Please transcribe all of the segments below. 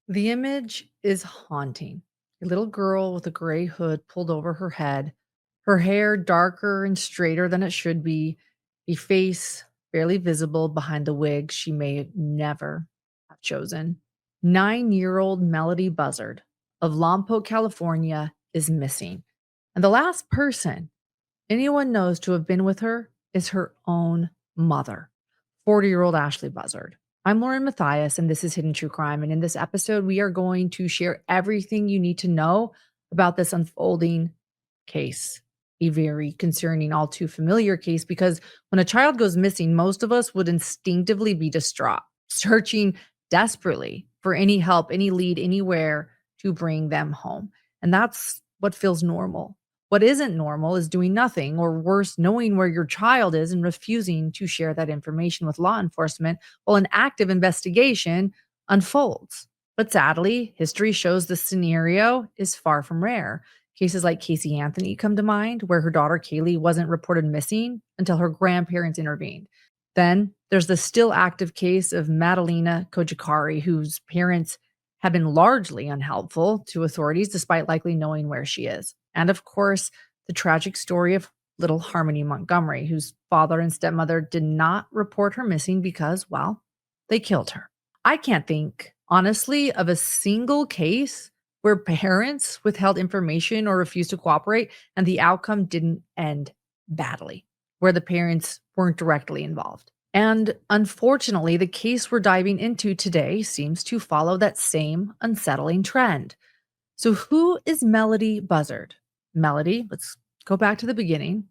The image is haunting. A little girl with a gray hood pulled over her head, her hair darker and straighter than it should be, a face barely visible behind the wig she may never have chosen. 9-year-old Melodee Buzzard of Lompoc, California is missing. And the last person anyone knows to have been with her is her own mother, 40-year-old Ashley Buzzard. I'm Lauren Matthias, and this is Hidden True Crime. And in this episode, we are going to share everything you need to know about this unfolding case. A very concerning, all too familiar case, because when a child goes missing, most of us would instinctively be distraught, searching desperately for any help, any lead, anywhere to bring them home. And that's what feels normal. What isn't normal is doing nothing, or worse, knowing where your child is and refusing to share that information with law enforcement while an active investigation unfolds. But sadly, history shows this scenario is far from rare. Cases like Casey Anthony come to mind, where her daughter Kaylee wasn't reported missing until her grandparents intervened. Then there's the still active case of Madalena Kojikari, whose parents have been largely unhelpful to authorities despite likely knowing where she is. And of course, the tragic story of little Harmony Montgomery, whose father and stepmother did not report her missing because, well, they killed her. I can't think, honestly, of a single case where parents withheld information or refused to cooperate and the outcome didn't end badly, where the parents weren't directly involved. And unfortunately, the case we're diving into today seems to follow that same unsettling trend. So, who is Melodee Buzzard? Melodee, let's go back to the beginning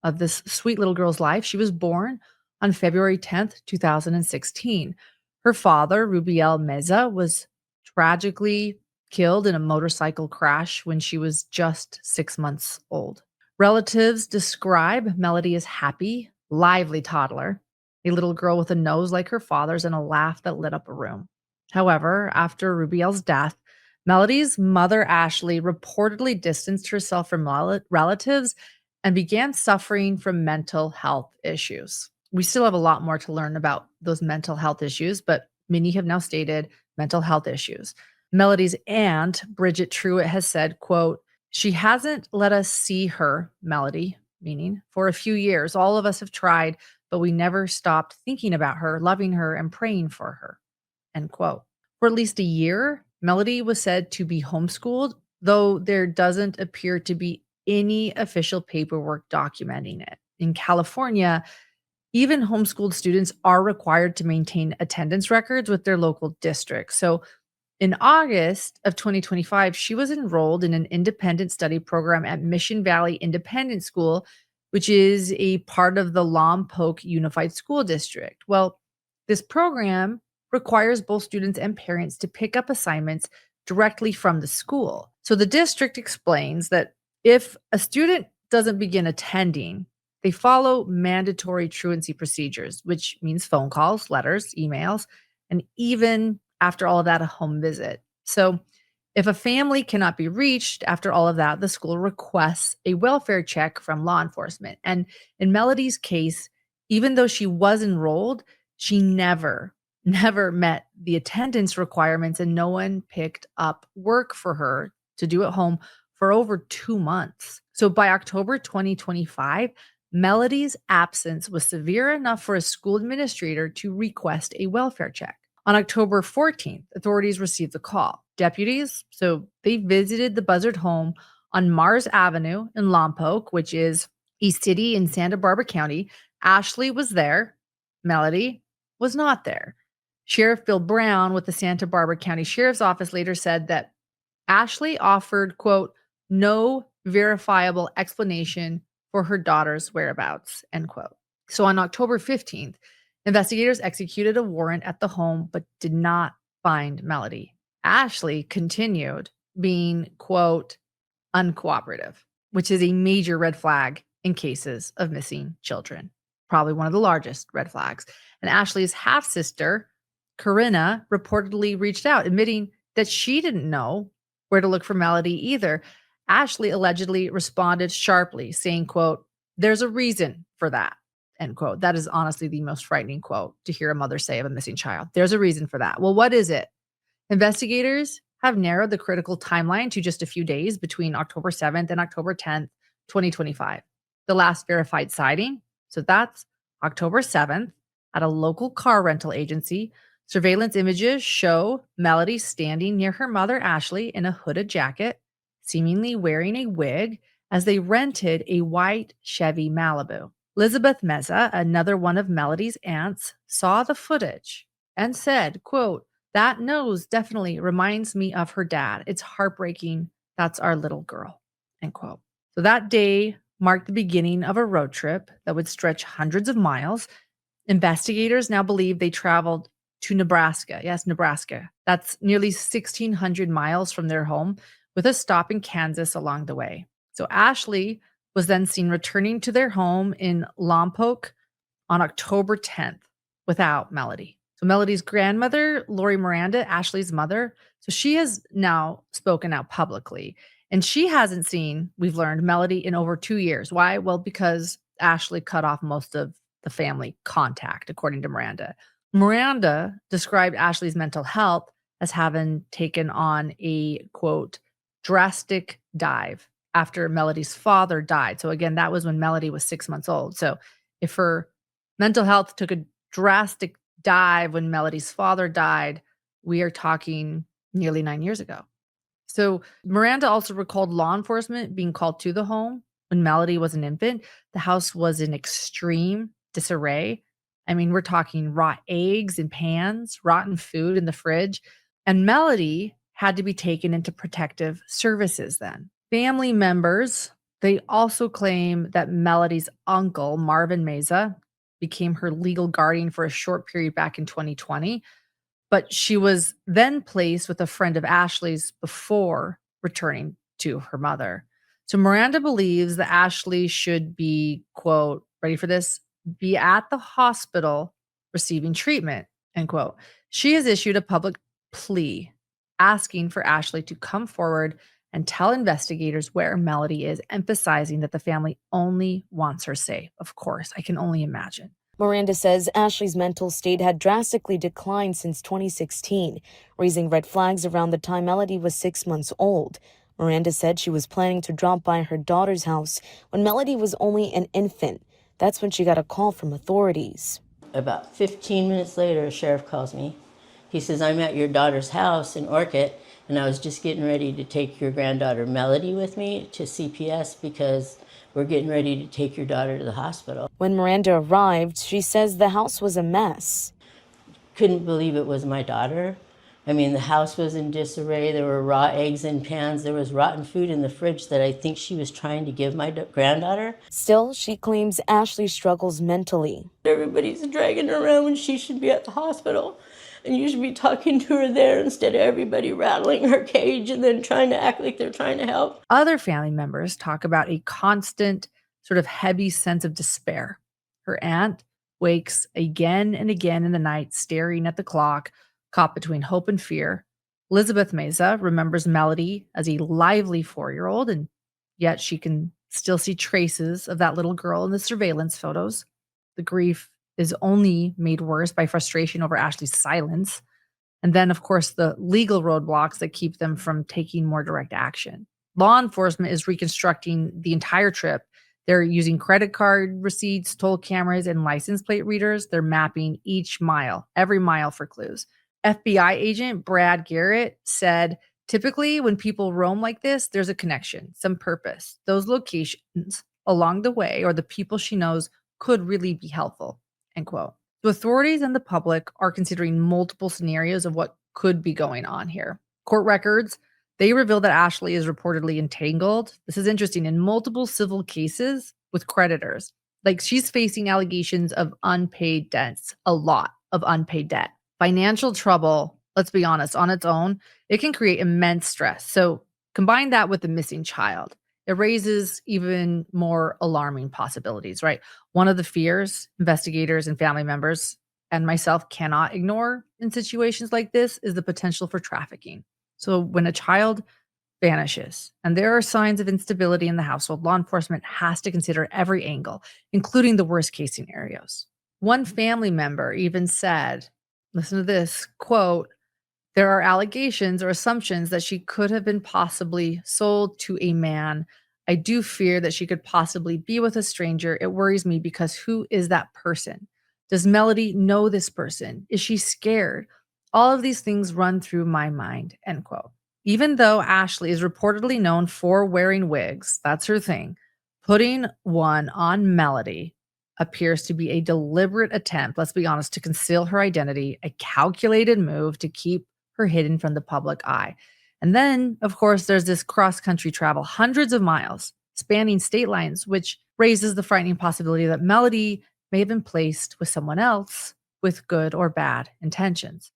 of this sweet little girl's life. She was born on February 10th, 2016. Her father, Rubiel Meza, was tragically killed in a motorcycle crash when she was just 6 months old. Relatives describe Melodee as happy, lively toddler, a little girl with a nose like her father's and a laugh that lit up a room. However, after Rubiel's death, Melody's mother, Ashley, reportedly distanced herself from relatives and began suffering from mental health issues. We still have a lot more to learn about those mental health issues, but many have now stated mental health issues. Melody's aunt, Bridget Truitt, has said, quote, "She hasn't let us see her, Melodee," meaning for a few years. All of us have tried, but we never stopped thinking about her, loving her, and praying for her, end quote. For at least a year, Melodee was said to be homeschooled, though there doesn't appear to be any official paperwork documenting it. In California, even homeschooled students are required to maintain attendance records with their local district. So in August of 2025, she was enrolled in an independent study program at Mission Valley Independent School, which is a part of the Lompoc Unified School District. Well, this program requires both students and parents to pick up assignments directly from the school. So the district explains that if a student doesn't begin attending, they follow mandatory truancy procedures, which means phone calls, letters, emails, and even after all of that, a home visit. So if a family cannot be reached after all of that, the school requests a welfare check from law enforcement. And in Melody's case, even though she was enrolled, she never met the attendance requirements, and no one picked up work for her to do at home for over 2 months. So by October 2025, Melody's absence was severe enough for a school administrator to request a welfare check. On October 14th, authorities received the call. Deputies, so they visited the Buzzard home on Mars Avenue in Lompoc, which is a city in Santa Barbara County. Ashley was there. Melodee was not there. Sheriff Bill Brown with the Santa Barbara County Sheriff's Office later said that Ashley offered, quote, "no verifiable explanation for her daughter's whereabouts," end quote. So on October 15th, investigators executed a warrant at the home but did not find Melodee. Ashley continued being, quote, uncooperative, which is a major red flag in cases of missing children. Probably one of the largest red flags. And Ashley's half sister, Corinna, reportedly reached out, admitting that she didn't know where to look for Melodee either. Ashley allegedly responded sharply, saying, quote, "there's a reason for that," end quote. That is honestly the most frightening quote to hear a mother say of a missing child. There's a reason for that. Well, what is it? Investigators have narrowed the critical timeline to just a few days between October 7th and October 10th, 2025. The last verified sighting, so that's October 7th, at a local car rental agency. Surveillance images show Melodee standing near her mother, Ashley, in a hooded jacket, seemingly wearing a wig, as they rented a white Chevy Malibu. Elizabeth Meza, another one of Melodee's aunts, saw the footage and said, quote, "That nose definitely reminds me of her dad. It's heartbreaking. That's our little girl," end quote. So that day marked the beginning of a road trip that would stretch hundreds of miles. Investigators now believe they traveled to Nebraska. Yes, Nebraska. That's nearly 1,600 miles from their home, with a stop in Kansas along the way. So Ashley was then seen returning to their home in Lompoc on October 10th without Melodee. So Melodee's grandmother, Lori Miranda, Ashley's mother, so she has now spoken out publicly. And she hasn't seen, we've learned, Melodee in over 2 years. Why? Well, because Ashley cut off most of the family contact, according to Miranda. Miranda described Ashley's mental health as having taken on a, quote, drastic dive after Melodee's father died. So again, that was when Melodee was 6 months old. So if her mental health took a drastic dive when Melodee's father died, we are talking nearly 9 years ago. So Miranda also recalled law enforcement being called to the home when Melodee was an infant. The house was in extreme disarray. I mean, we're talking raw eggs in pans, rotten food in the fridge, and Melodee had to be taken into protective services then. Family members, they also claim that Melodee's uncle, Marvin Meza, became her legal guardian for a short period back in 2020. But she was then placed with a friend of Ashley's before returning to her mother. So Miranda believes that Ashley should be, quote, ready for this, be at the hospital receiving treatment, end quote. She has issued a public plea asking for Ashley to come forward and tell investigators where Melodee is, emphasizing that the family only wants her safe. Of course, I can only imagine. Miranda says Ashley's mental state had drastically declined since 2016, raising red flags around the time Melodee was 6 months old. Miranda said she was planning to drop by her daughter's house when Melodee was only an infant. That's when she got a call from authorities. About 15 minutes later, a sheriff calls me. He says, "I'm at your daughter's house in Orchid, and I was just getting ready to take your granddaughter Melodee with me to CPS because we're getting ready to take your daughter to the hospital." When Miranda arrived, she says the house was a mess. Couldn't believe it was my daughter. I mean, the house was in disarray. There were raw eggs in pans. There was rotten food in the fridge that I think she was trying to give my granddaughter. Still, she claims Ashley struggles mentally. Everybody's dragging her around when she should be at the hospital. And you should be talking to her there instead of everybody rattling her cage and then trying to act like they're trying to help. Other family members talk about a constant, sort of heavy sense of despair. Her aunt wakes again and again in the night, staring at the clock, caught between hope and fear. Elizabeth Meza remembers Melodee as a lively 4-year-old, and yet she can still see traces of that little girl in the surveillance photos. The grief is only made worse by frustration over Ashley's silence. And then, of course, the legal roadblocks that keep them from taking more direct action. Law enforcement is reconstructing the entire trip. They're using credit card receipts, toll cameras, and license plate readers. They're mapping each mile, every mile for clues. FBI agent Brad Garrett said, typically when people roam like this, there's a connection, some purpose. Those locations along the way or the people she knows could really be helpful, end quote. The authorities and the public are considering multiple scenarios of what could be going on here. Court records, they reveal that Ashley is reportedly entangled. This is interesting, in multiple civil cases with creditors. Like, she's facing allegations of unpaid debts, a lot of unpaid debt. Financial trouble, let's be honest, on its own, it can create immense stress. So combine that with the missing child. It raises even more alarming possibilities, right? One of the fears investigators and family members and myself cannot ignore in situations like this is the potential for trafficking. So when a child vanishes and there are signs of instability in the household, law enforcement has to consider every angle, including the worst case scenarios. One family member even said, listen to this, quote, There are allegations or assumptions that she could have been possibly sold to a man. I do fear that she could possibly be with a stranger. It worries me because who is that person? Does Melodee know this person? Is she scared? All of these things run through my mind, end quote. Even though Ashley is reportedly known for wearing wigs, that's her thing, putting one on Melodee appears to be a deliberate attempt, let's be honest, to conceal her identity, a calculated move to keep her hidden from the public eye. And then, of course, there's this cross country travel, hundreds of miles, spanning state lines, which raises the frightening possibility that Melodee may have been placed with someone else with good or bad intentions.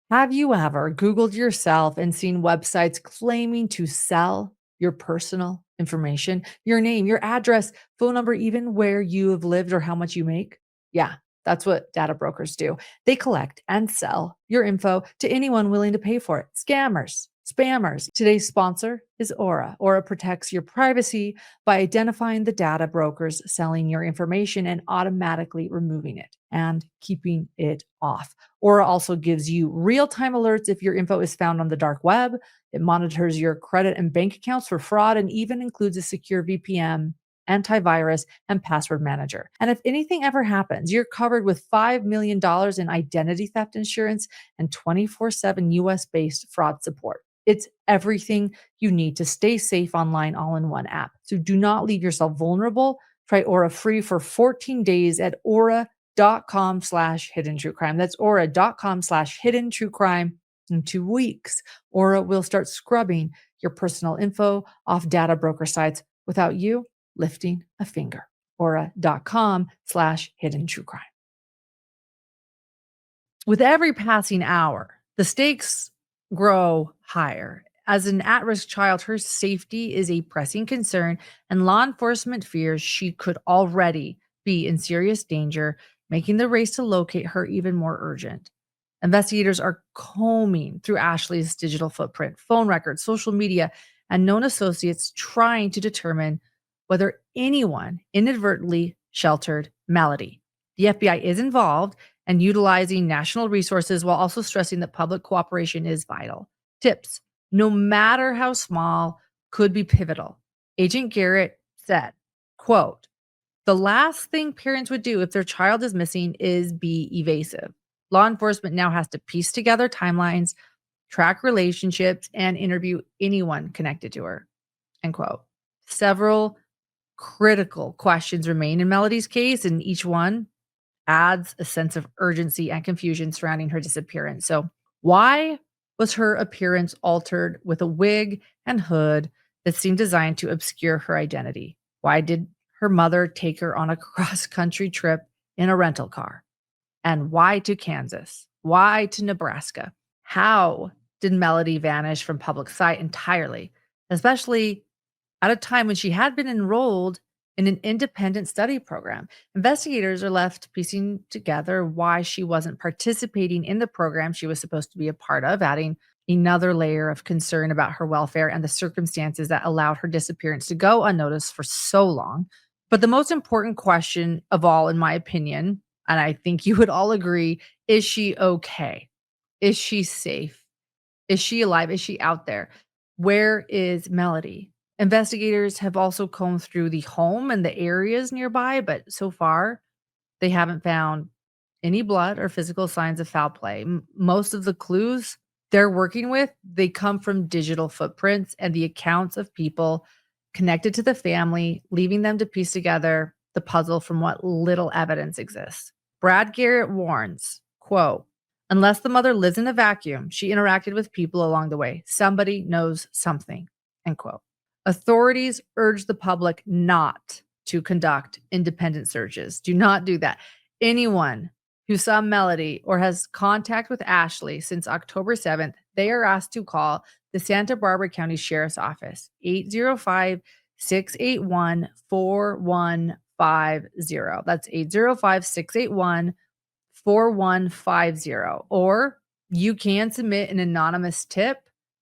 Have you ever Googled yourself and seen websites claiming to sell your personal information, your name, your address, phone number, even where you have lived or how much you make? Yeah, that's what data brokers do. They collect and sell your info to anyone willing to pay for it. Scammers, spammers. Today's sponsor is Aura. Aura protects your privacy by identifying the data brokers selling your information and automatically removing it and keeping it off. Aura also gives you real-time alerts if your info is found on the dark web. It monitors your credit and bank accounts for fraud and even includes a secure VPN, antivirus, and password manager. And if anything ever happens, you're covered with $5 million in identity theft insurance and 24/7 US-based fraud support. It's everything you need to stay safe online all in one app. So do not leave yourself vulnerable. Try Aura free for 14 days at aura.com/hidden true crime. That's aura.com/hidden true crime. In 2 weeks, Aura will start scrubbing your personal info off data broker sites without you lifting a finger. Aura.com/hidden true crime. With every passing hour, the stakes grow higher. As an at risk child, her safety is a pressing concern, and law enforcement fears she could already be in serious danger, making the race to locate her even more urgent. Investigators are combing through Ashley's digital footprint, phone records, social media, and known associates trying to determine whether anyone inadvertently sheltered Melodee. The FBI is involved and utilizing national resources while also stressing that public cooperation is vital. Tips, no matter how small, could be pivotal. Agent Garrett said, quote, the last thing parents would do if their child is missing is be evasive. Law enforcement now has to piece together timelines, track relationships, and interview anyone connected to her, end quote. Several critical questions remain in Melodee's case, and each one adds a sense of urgency and confusion surrounding her disappearance. So, why was her appearance altered with a wig and hood that seemed designed to obscure her identity? Why did her mother take her on a cross-country trip in a rental car? And why to Kansas? Why to Nebraska? How did Melodee vanish from public sight entirely, especially at a time when she had been enrolled in an independent study program? Investigators are left piecing together why she wasn't participating in the program she was supposed to be a part of, adding another layer of concern about her welfare and the circumstances that allowed her disappearance to go unnoticed for so long. But the most important question of all, in my opinion, and I think you would all agree, is she okay? Is she safe? Is she alive? Is she out there? Where is Melodee? Investigators have also combed through the home and the areas nearby, but so far they haven't found any blood or physical signs of foul play. Most of the clues they're working with, they come from digital footprints and the accounts of people connected to the family, leaving them to piece together the puzzle from what little evidence exists. Brad Garrett warns, quote, unless the mother lives in a vacuum, she interacted with people along the way. Somebody knows something, end quote. Authorities urge the public not to conduct independent searches. Do not do that. Anyone who saw Melodee or has contact with Ashley since October 7th, they are asked to call the Santa Barbara County Sheriff's Office, 805-681-4150. That's 805-681-4150. Or you can submit an anonymous tip.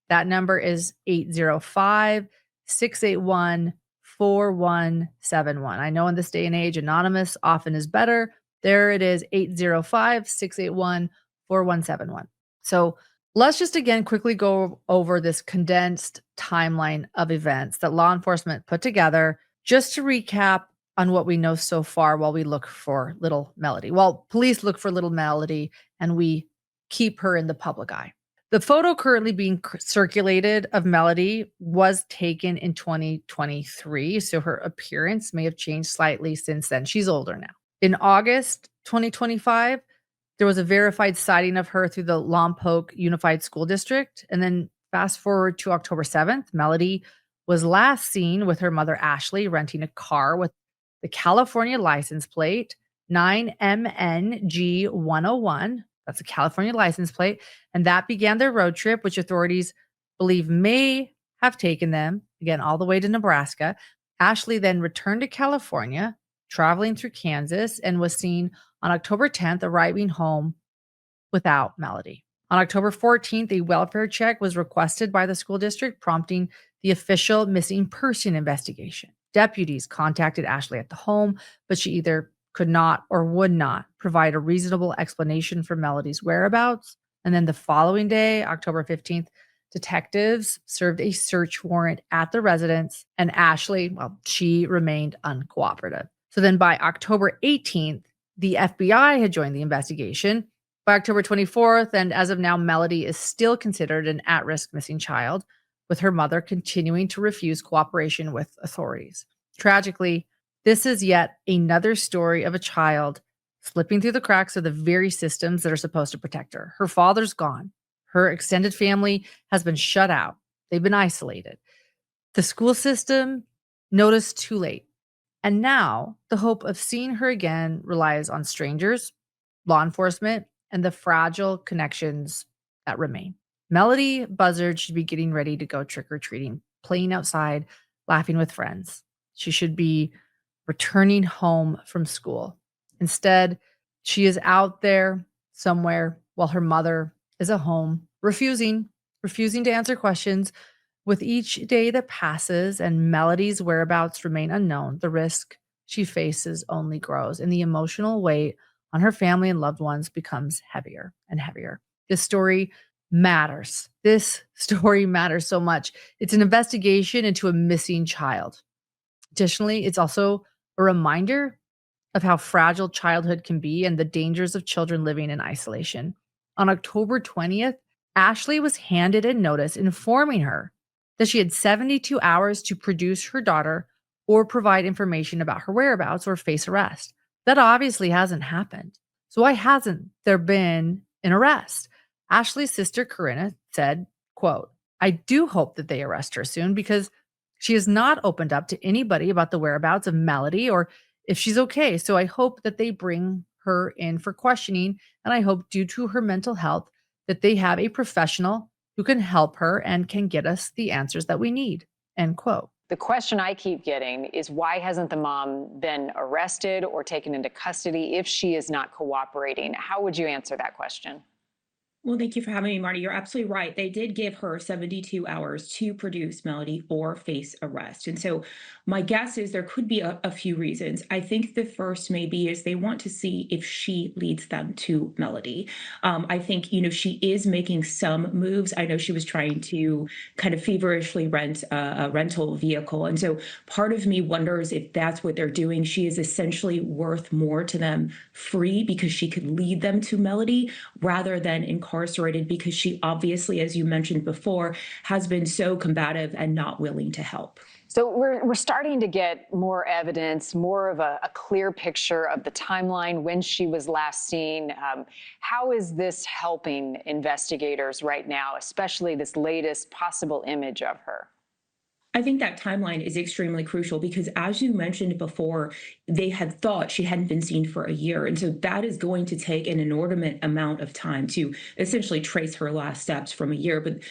That number is 805-681-4171. I know in this day and age, anonymous often is better. There it is, 805-681-4170. 4171. So let's just again quickly go over this condensed timeline of events that law enforcement put together just to recap on what we know so far while we look for little Melodee. Well, police look for little Melodee and we keep her in the public eye. The photo currently being circulated of Melodee was taken in 2023, so her appearance may have changed slightly since then. She's older now. In August 2025, there was a verified sighting of her through the Lompoc Unified School District. And then fast forward to October 7th, Melodee was last seen with her mother, Ashley, renting a car with the California license plate 9MNG101. That's a California license plate. And that began their road trip, which authorities believe may have taken them, again, all the way to Nebraska. Ashley then returned to California, traveling through Kansas, and was seen on October 10th, arriving home without Melodee. On October 14th, a welfare check was requested by the school district, prompting the official missing person investigation. Deputies contacted Ashley at the home, but she either could not or would not provide a reasonable explanation for Melodee's whereabouts. And then the following day, October 15th, detectives served a search warrant at the residence, and Ashley, well, she remained uncooperative. So then by October 18th, the FBI had joined the investigation. By October 24th, and as of now, Melodee is still considered an at-risk missing child, with her mother continuing to refuse cooperation with authorities. Tragically, this is yet another story of a child slipping through the cracks of the very systems that are supposed to protect her. Her father's gone. Her extended family has been shut out. They've been isolated. The school system noticed too late. And now the hope of seeing her again relies on strangers, law enforcement, and the fragile connections that remain. Melodee Buzzard should be getting ready to go trick-or-treating, playing outside, laughing with friends. She should be returning home from school. Instead, she is out there somewhere while her mother is at home, refusing to answer questions. With each day that passes and Melodee's whereabouts remain unknown, the risk she faces only grows, and the emotional weight on her family and loved ones becomes heavier and heavier. This story matters. This story matters so much. It's an investigation into a missing child. Additionally, it's also a reminder of how fragile childhood can be and the dangers of children living in isolation. On October 20th, Ashley was handed a notice informing her that she had 72 hours to produce her daughter or provide information about her whereabouts or face arrest. That obviously hasn't happened. So why hasn't there been an arrest? Ashley's sister, Corinna, said, quote, "I do hope that they arrest her soon because she has not opened up to anybody about the whereabouts of Melodee or if she's okay. So I hope that they bring her in for questioning. And I hope due to her mental health that they have a professional who can help her and can get us the answers that we need." End quote. The question I keep getting is why hasn't the mom been arrested or taken into custody if she is not cooperating? How would you answer that question? Well, thank you for having me, Marty. You're absolutely right. They did give her 72 hours to produce Melodee or face arrest. And so my guess is there could be a few reasons. I think the first maybe is they want to see if she leads them to Melodee. I think, she is making some moves. I know she was trying to kind of feverishly rent a rental vehicle. And so part of me wonders if that's what they're doing. She is essentially worth more to them free because she could lead them to Melodee rather than incarcerated because she obviously, as you mentioned before, has been so combative and not willing to help. So we're starting to get more evidence, more of a clear picture of the timeline when she was last seen. How is this helping investigators right now, especially this latest possible image of her? I think that timeline is extremely crucial because, as you mentioned before, they had thought she hadn't been seen for a year. And so that is going to take an inordinate amount of time to essentially trace her last steps from a year. But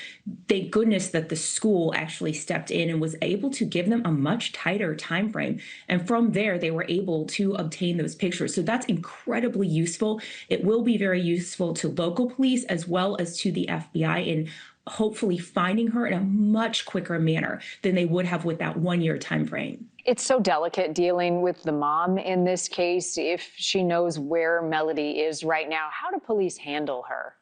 thank goodness that the school actually stepped in and was able to give them a much tighter time frame. And from there, they were able to obtain those pictures. So that's incredibly useful. It will be very useful to local police as well as to the FBI in hopefully finding her in a much quicker manner than they would have with that 1 year time frame. It's so delicate dealing with the mom in this case. If she knows where Melodee is right now, how do police handle her?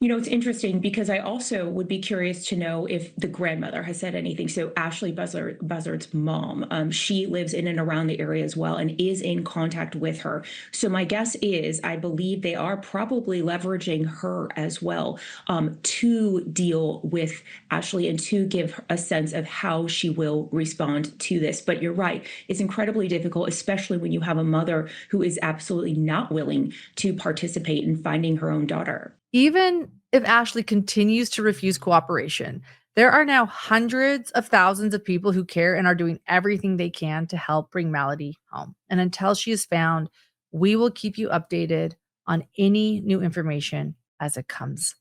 It's interesting because I also would be curious to know if the grandmother has said anything. So Ashley Buzzard's mom, she lives in and around the area as well and is in contact with her. So my guess is I believe they are probably leveraging her as well to deal with Ashley and to give a sense of how she will respond to this. But you're right, it's incredibly difficult, especially when you have a mother who is absolutely not willing to participate in finding her own daughter. Even if Ashley continues to refuse cooperation, there are now hundreds of thousands of people who care and are doing everything they can to help bring Melodee home. And until she is found, we will keep you updated on any new information as it comes.